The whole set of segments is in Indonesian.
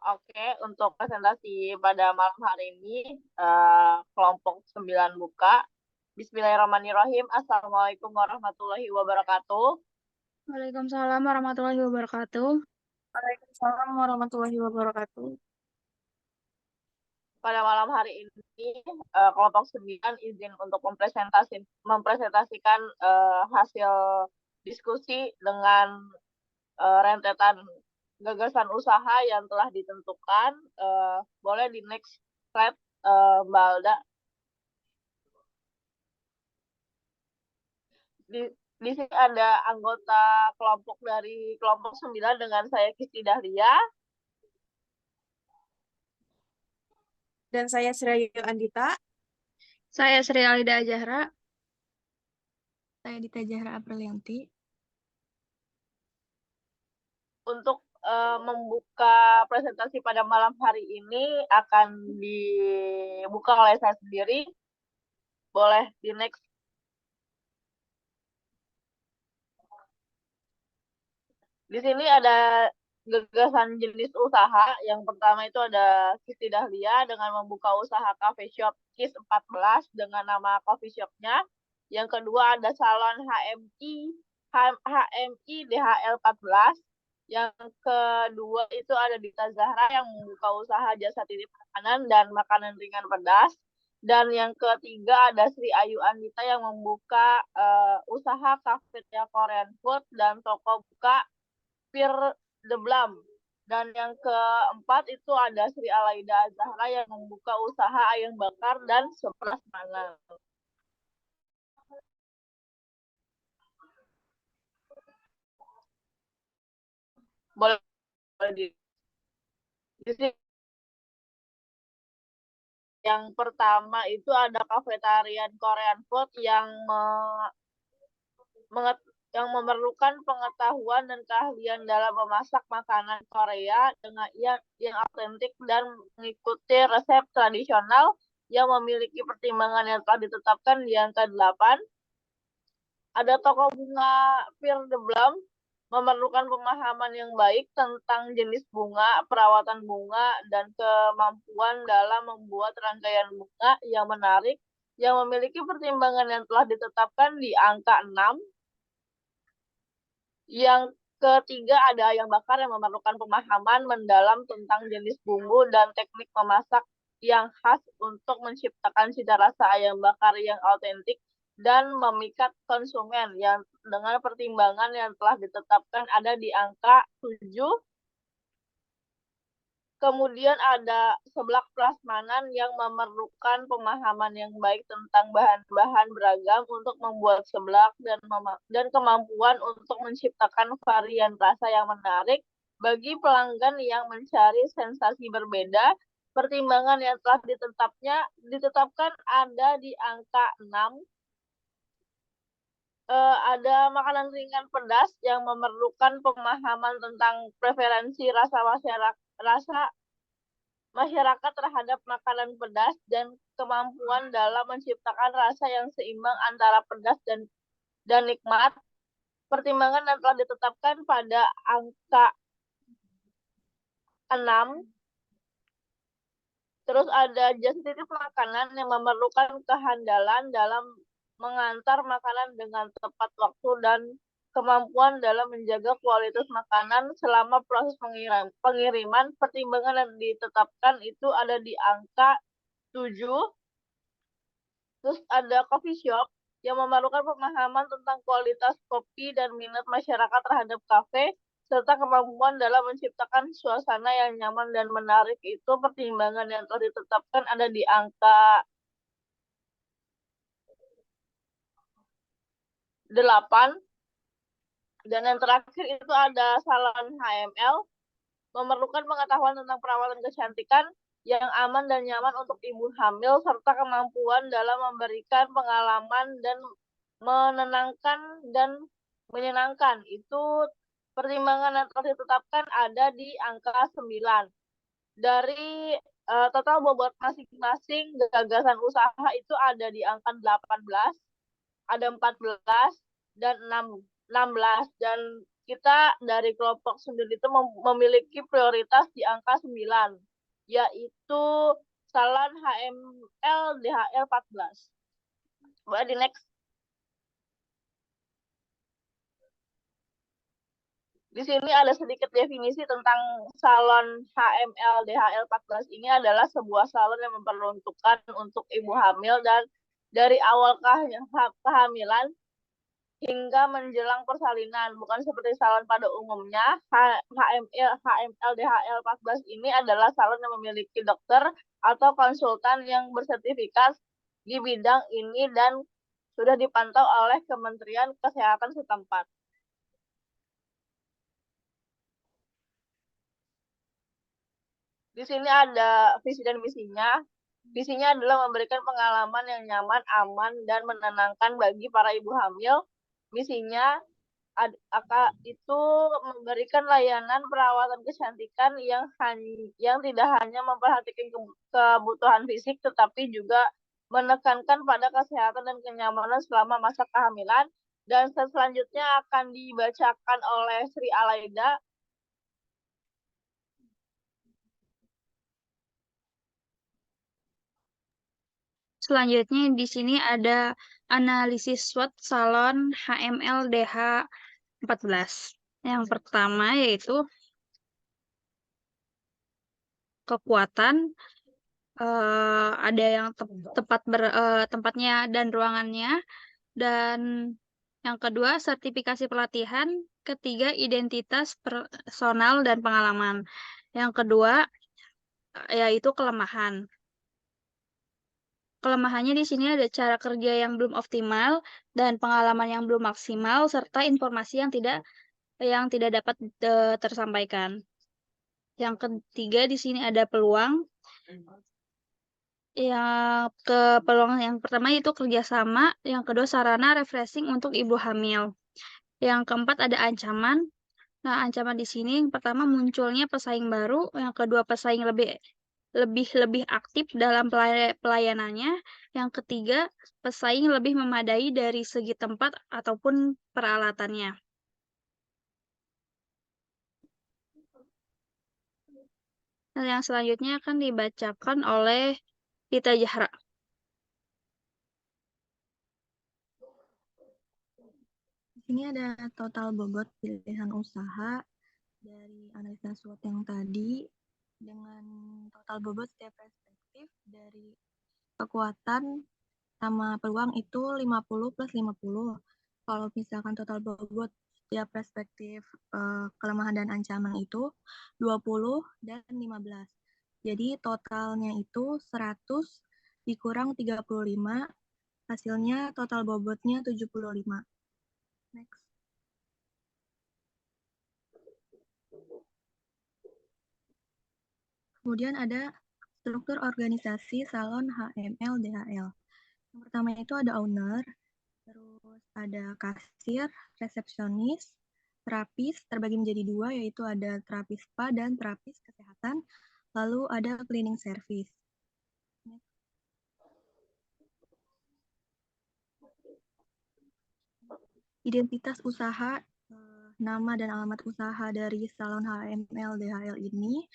Oke, untuk presentasi pada malam hari ini, kelompok 9 buka. Bismillahirrahmanirrahim. Assalamualaikum warahmatullahi wabarakatuh. Waalaikumsalam warahmatullahi wabarakatuh. Waalaikumsalam warahmatullahi wabarakatuh. Pada malam hari ini, kelompok 9 izin untuk mempresentasikan hasil diskusi dengan rentetan gagasan usaha yang telah ditentukan. Boleh di next slide, Mbak Alda. Di sini ada anggota kelompok dari kelompok 9 dengan saya Kisti Dahlia. Dan saya Sri Andita. Saya Sri Alida Zahra. Saya Dita Zahra Aprilianti. Untuk membuka presentasi pada malam hari ini akan dibuka oleh saya sendiri. Boleh di next. Di sini ada gagasan jenis usaha. Yang pertama itu ada Kisti Dahlia dengan membuka usaha cafe shop Kis 14 dengan nama coffee shopnya. Yang kedua ada salon HMI DHL 14. Yang kedua itu ada Dita Zahra yang membuka usaha jasa titip makanan dan makanan ringan pedas. Dan yang ketiga ada Sri Ayu Andita yang membuka usaha kafeteria Korean food dan toko buka Pir The Blam. Dan yang keempat itu ada Sri Alaida Zahra yang membuka usaha ayam bakar dan seprasmanan. Boleh di sini. Yang pertama itu ada kafetarian Korean food yang memerlukan pengetahuan dan keahlian dalam memasak makanan Korea dengan yang autentik dan mengikuti resep tradisional yang memiliki pertimbangan yang telah ditetapkan di angka 8. Ada toko bunga Pir The Blam memerlukan pemahaman yang baik tentang jenis bunga, perawatan bunga, dan kemampuan dalam membuat rangkaian bunga yang menarik yang memiliki pertimbangan yang telah ditetapkan di angka 6. Yang ketiga ada ayam bakar yang memerlukan pemahaman mendalam tentang jenis bumbu dan teknik memasak yang khas untuk menciptakan cita rasa ayam bakar yang autentik dan memikat konsumen yang dengan pertimbangan yang telah ditetapkan ada di angka 7. Kemudian ada seblak prasmanan yang memerlukan pemahaman yang baik tentang bahan-bahan beragam untuk membuat seblak dan kemampuan untuk menciptakan varian rasa yang menarik bagi pelanggan yang mencari sensasi berbeda. Pertimbangan yang telah ditetapkan ada di angka 6. Ada makanan ringan pedas yang memerlukan pemahaman tentang preferensi rasa masyarakat terhadap makanan pedas dan kemampuan dalam menciptakan rasa yang seimbang antara pedas dan nikmat. Pertimbangan yang telah ditetapkan pada angka 6. Terus ada jasa titip makanan yang memerlukan kehandalan dalam mengantar makanan dengan tepat waktu dan kemampuan dalam menjaga kualitas makanan selama proses pengiriman. Pertimbangan yang ditetapkan itu ada di angka 7. Terus ada coffee shop yang memerlukan pemahaman tentang kualitas kopi dan minat masyarakat terhadap kafe serta kemampuan dalam menciptakan suasana yang nyaman dan menarik. Itu pertimbangan yang telah ditetapkan ada di angka 8. Dan yang terakhir itu ada salon HML memerlukan pengetahuan tentang perawatan kecantikan yang aman dan nyaman untuk ibu hamil serta kemampuan dalam memberikan pengalaman dan menenangkan dan menyenangkan. Itu pertimbangan yang telah ditetapkan ada di angka 9. Dari total bobot masing-masing gagasan usaha itu ada di angka 18, ada 14 dan 16. Dan kita dari kelompok sendiri itu memiliki prioritas di angka 9, yaitu salon HML DHL 14. Boleh di next. Di sini ada sedikit definisi tentang salon HML DHL 14 ini adalah sebuah salon yang memperuntukkan untuk ibu hamil dan dari awal kehamilan hingga menjelang persalinan, bukan seperti salon pada umumnya. HML DHL 14 ini adalah salon yang memiliki dokter atau konsultan yang bersertifikat di bidang ini dan sudah dipantau oleh Kementerian Kesehatan setempat. Di sini ada visi dan misinya. Visinya adalah memberikan pengalaman yang nyaman, aman, dan menenangkan bagi para ibu hamil. Misinya itu memberikan layanan perawatan kecantikan yang tidak hanya memperhatikan kebutuhan fisik, tetapi juga menekankan pada kesehatan dan kenyamanan selama masa kehamilan. Dan selanjutnya akan dibacakan oleh Sri Alaida. Selanjutnya di sini ada analisis SWOT salon HML DH 14. Yang pertama yaitu kekuatan, ada yang tempatnya dan ruangannya, dan yang kedua sertifikasi pelatihan, ketiga identitas personal dan pengalaman. Yang kedua yaitu kelemahan. Kelemahannya di sini ada cara kerja yang belum optimal dan pengalaman yang belum maksimal serta informasi yang tidak dapat tersampaikan. Yang ketiga di sini ada peluang. Peluang yang pertama itu kerjasama, yang kedua sarana refreshing untuk ibu hamil. Yang keempat ada ancaman. Nah, ancaman di sini yang pertama munculnya pesaing baru, yang kedua pesaing lebih aktif dalam pelayanannya, yang ketiga pesaing lebih memadai dari segi tempat ataupun peralatannya. Nah, yang selanjutnya akan dibacakan oleh Dita Jahra. Di sini ada total bobot pilihan usaha dari analisa SWOT yang tadi dengan total bobot setiap perspektif dari kekuatan sama peluang itu 50 plus 50. Kalau misalkan total bobot setiap perspektif kelemahan dan ancaman itu 20 dan 15. Jadi totalnya itu 100 dikurang 35, hasilnya total bobotnya 75. Next. Kemudian ada struktur organisasi salon HML DHL. Yang pertama itu ada owner, terus ada kasir, resepsionis, terapis, terbagi menjadi dua, yaitu ada terapis spa dan terapis kesehatan, lalu ada cleaning service. Identitas usaha, nama dan alamat usaha dari salon HML DHL ini,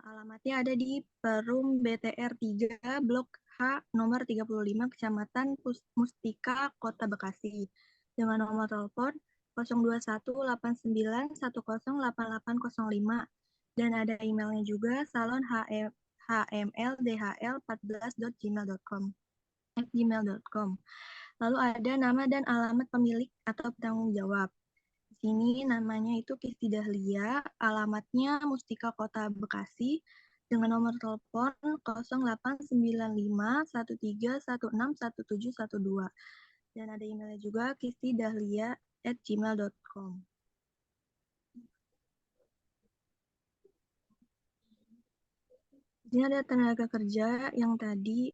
alamatnya ada di Perum BTR 3, Blok H, nomor 35, Kecamatan Mustika, Kota Bekasi. Dengan nomor telepon 02189108805 dan ada emailnya juga salon hmldhl14.gmail.com. Lalu ada nama dan alamat pemilik atau penanggung jawab. Di sini namanya itu Kisti Dahlia, alamatnya Mustika Kota Bekasi dengan nomor telepon 089513161712 dan ada emailnya juga kistidahlia@gmail.com. Di sini ada tenaga kerja yang tadi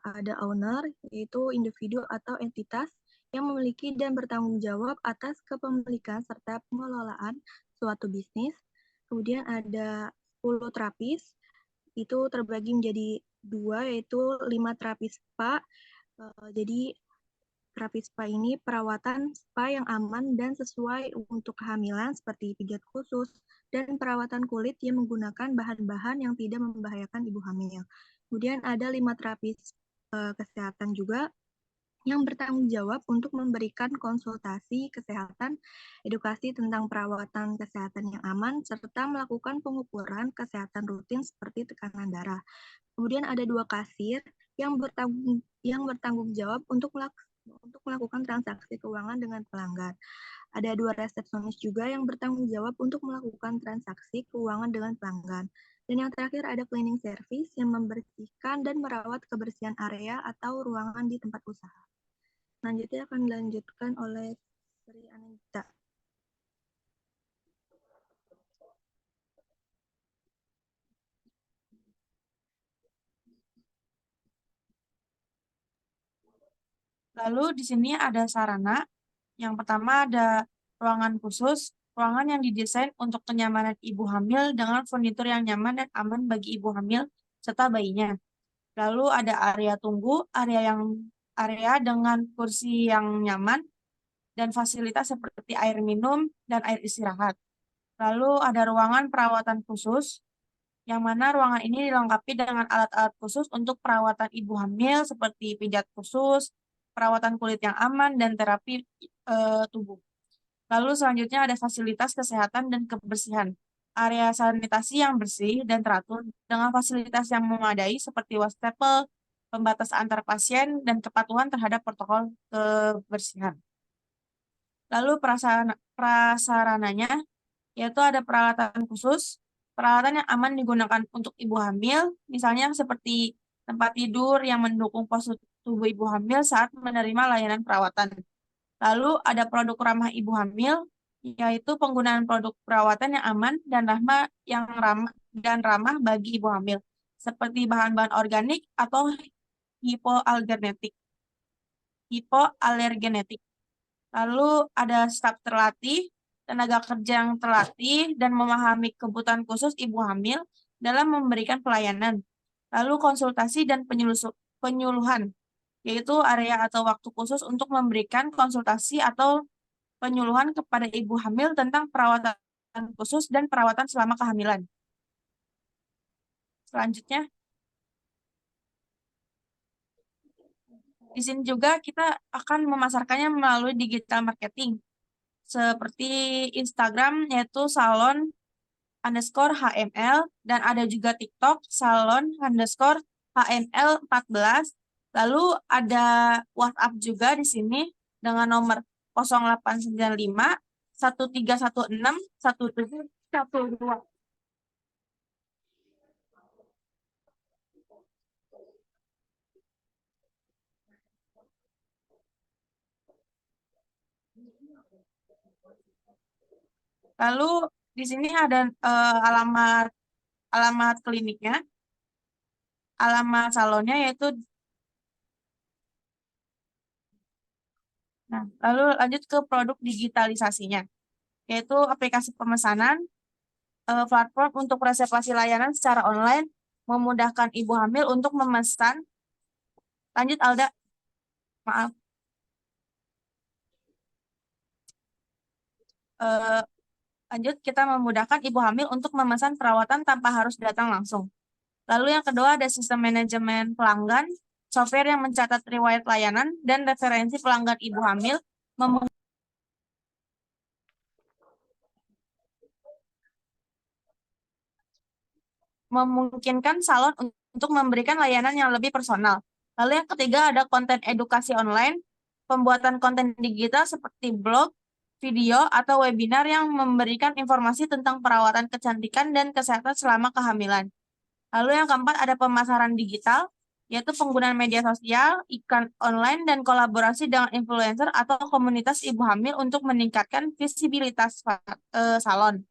ada owner, yaitu individu atau entitas yang memiliki dan bertanggung jawab atas kepemilikan serta pengelolaan suatu bisnis. Kemudian ada 10 terapis, itu terbagi menjadi dua, yaitu 5 terapis spa. Jadi terapi spa ini perawatan spa yang aman dan sesuai untuk kehamilan seperti pijat khusus dan perawatan kulit yang menggunakan bahan-bahan yang tidak membahayakan ibu hamil. Kemudian ada 5 terapi kesehatan juga yang bertanggung jawab untuk memberikan konsultasi kesehatan, edukasi tentang perawatan kesehatan yang aman, serta melakukan pengukuran kesehatan rutin seperti tekanan darah. Kemudian ada 2 kasir yang bertanggung jawab untuk melakukan transaksi keuangan dengan pelanggan. Ada 2 resepsionis juga yang bertanggung jawab untuk melakukan transaksi keuangan dengan pelanggan. Dan yang terakhir ada cleaning service yang membersihkan dan merawat kebersihan area atau ruangan di tempat usaha. Selanjutnya akan dilanjutkan oleh Sri Anita. Lalu di sini ada sarana. Yang pertama ada ruangan khusus, ruangan yang didesain untuk kenyamanan ibu hamil dengan furnitur yang nyaman dan aman bagi ibu hamil serta bayinya. Lalu ada area tunggu, area dengan kursi yang nyaman dan fasilitas seperti air minum dan air istirahat. Lalu ada ruangan perawatan khusus, yang mana ruangan ini dilengkapi dengan alat-alat khusus untuk perawatan ibu hamil seperti pijat khusus, perawatan kulit yang aman, dan terapi tubuh. Lalu selanjutnya ada fasilitas kesehatan dan kebersihan. Area sanitasi yang bersih dan teratur dengan fasilitas yang memadai seperti wastafel, pembatas antar pasien, dan kepatuhan terhadap protokol kebersihan. Lalu prasarananya, yaitu ada peralatan khusus, peralatan yang aman digunakan untuk ibu hamil, misalnya seperti tempat tidur yang mendukung postur tubuh ibu hamil saat menerima layanan perawatan. Lalu ada produk ramah ibu hamil, yaitu penggunaan produk perawatan yang aman dan ramah bagi ibu hamil, seperti bahan-bahan organik atau hipoalergenetik. Lalu ada staf terlatih, tenaga kerja yang terlatih dan memahami kebutuhan khusus ibu hamil dalam memberikan pelayanan. Lalu konsultasi dan penyuluhan, yaitu area atau waktu khusus untuk memberikan konsultasi atau penyuluhan kepada ibu hamil tentang perawatan khusus dan perawatan selama kehamilan. Selanjutnya, di sini juga kita akan memasarkannya melalui digital marketing, seperti Instagram yaitu salon_HML, dan ada juga TikTok salon_HML14. Lalu ada WhatsApp juga di sini dengan nomor 0895 1316 1712. Lalu di sini ada alamat kliniknya, alamat salonnya yaitu. Nah, lalu lanjut ke produk digitalisasinya, yaitu aplikasi pemesanan, platform untuk reservasi layanan secara online, memudahkan ibu hamil untuk memesan. Lanjut Alda, maaf. Lanjut, kita memudahkan ibu hamil untuk memesan perawatan tanpa harus datang langsung. Lalu yang kedua ada sistem manajemen pelanggan, software yang mencatat riwayat layanan dan referensi pelanggan ibu hamil, memungkinkan salon untuk memberikan layanan yang lebih personal. Lalu yang ketiga ada konten edukasi online, pembuatan konten digital seperti blog, video, atau webinar yang memberikan informasi tentang perawatan kecantikan dan kesehatan selama kehamilan. Lalu yang keempat ada pemasaran digital, yaitu penggunaan media sosial, iklan online, dan kolaborasi dengan influencer atau komunitas ibu hamil untuk meningkatkan visibilitas salon.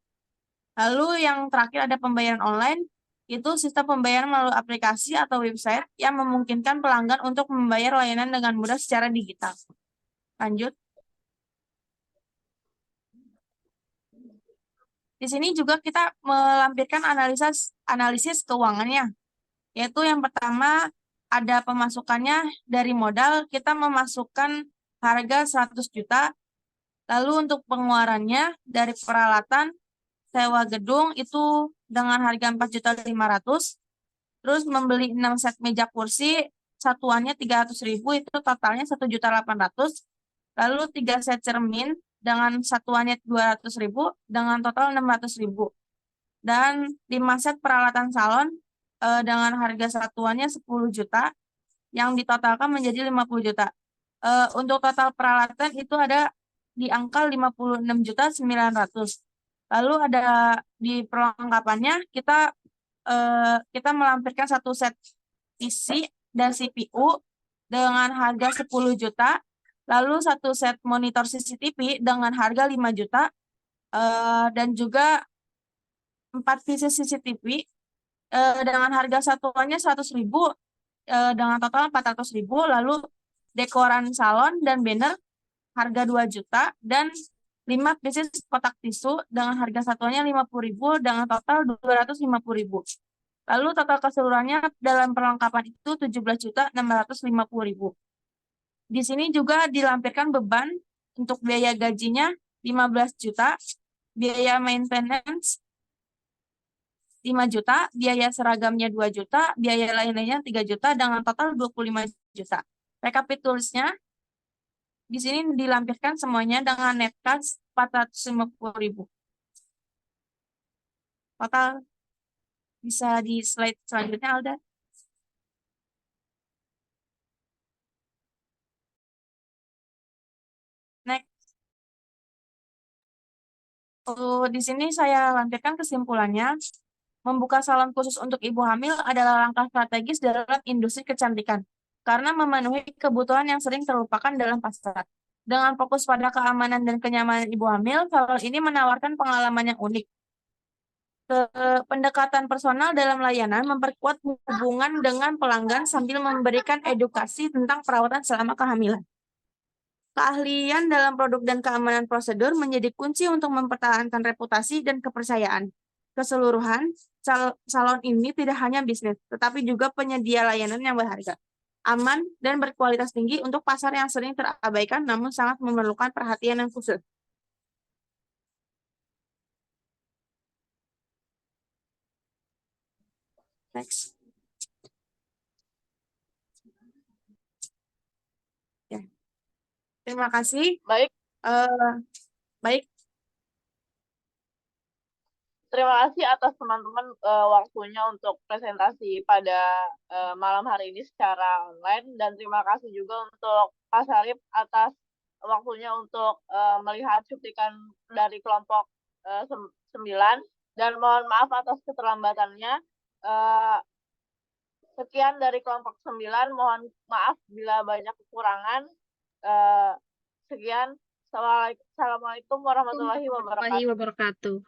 Lalu yang terakhir ada pembayaran online, itu sistem pembayaran melalui aplikasi atau website yang memungkinkan pelanggan untuk membayar layanan dengan mudah secara digital. Lanjut. Di sini juga kita melampirkan analisis keuangannya, yaitu yang pertama ada pemasukannya dari modal, kita memasukkan harga 100 juta. Lalu untuk pengeluarannya dari peralatan sewa gedung itu dengan harga 4.500.000. Terus membeli 6 set meja kursi satuannya 300.000 itu totalnya 1.800.000. Lalu 3 set cermin dengan satuannya 200.000 dengan total 600.000. Dan 5 set peralatan salon dengan harga satuannya 10 juta yang ditotalkan menjadi 50 juta. Untuk total peralatan itu ada di angka 56.900.000. Lalu ada di perlengkapannya kita melampirkan 1 set PC dan CPU dengan harga 10 juta. Lalu 1 set monitor CCTV dengan harga 5 juta. Dan juga 4 PC CCTV dengan harga satuannya 100.000 dengan total 400.000. Lalu dekoran salon dan banner harga 2 juta dan 5 pieces kotak tisu dengan harga satuannya 50.000 dengan total 250.000. Lalu total keseluruhannya dalam perlengkapan itu 17.650.000. Di sini juga dilampirkan beban untuk biaya gajinya 15 juta, biaya maintenance 5 juta, biaya seragamnya 2 juta, biaya lain-lainnya 3 juta dengan total 25 juta. Rekapitulasinya di sini dilampirkan semuanya dengan net cash 450.000. Total bisa di slide selanjutnya, Alda. Next. Di sini saya lampirkan kesimpulannya. Membuka salon khusus untuk ibu hamil adalah langkah strategis dalam industri kecantikan karena memenuhi kebutuhan yang sering terlupakan dalam pasar. Dengan fokus pada keamanan dan kenyamanan ibu hamil, salon ini menawarkan pengalaman yang unik. Pendekatan personal dalam layanan memperkuat hubungan dengan pelanggan sambil memberikan edukasi tentang perawatan selama kehamilan. Keahlian dalam produk dan keamanan prosedur menjadi kunci untuk mempertahankan reputasi dan kepercayaan. Keseluruhan, salon ini tidak hanya bisnis, tetapi juga penyedia layanan yang berharga, aman, dan berkualitas tinggi untuk pasar yang sering terabaikan namun sangat memerlukan perhatian yang khusus. Next. Ya. Terima kasih. Baik, Baik. terima kasih atas teman-teman waktunya untuk presentasi pada malam hari ini secara online, dan terima kasih juga untuk Pak Syarif atas waktunya untuk melihat cuplikan dari kelompok 9, dan mohon maaf atas keterlambatannya. Sekian dari kelompok 9, mohon maaf bila banyak kekurangan. Sekian, Assalamualaikum warahmatullahi wabarakatuh.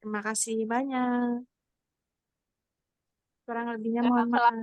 Terima kasih banyak. Kurang lebihnya mohon maaf.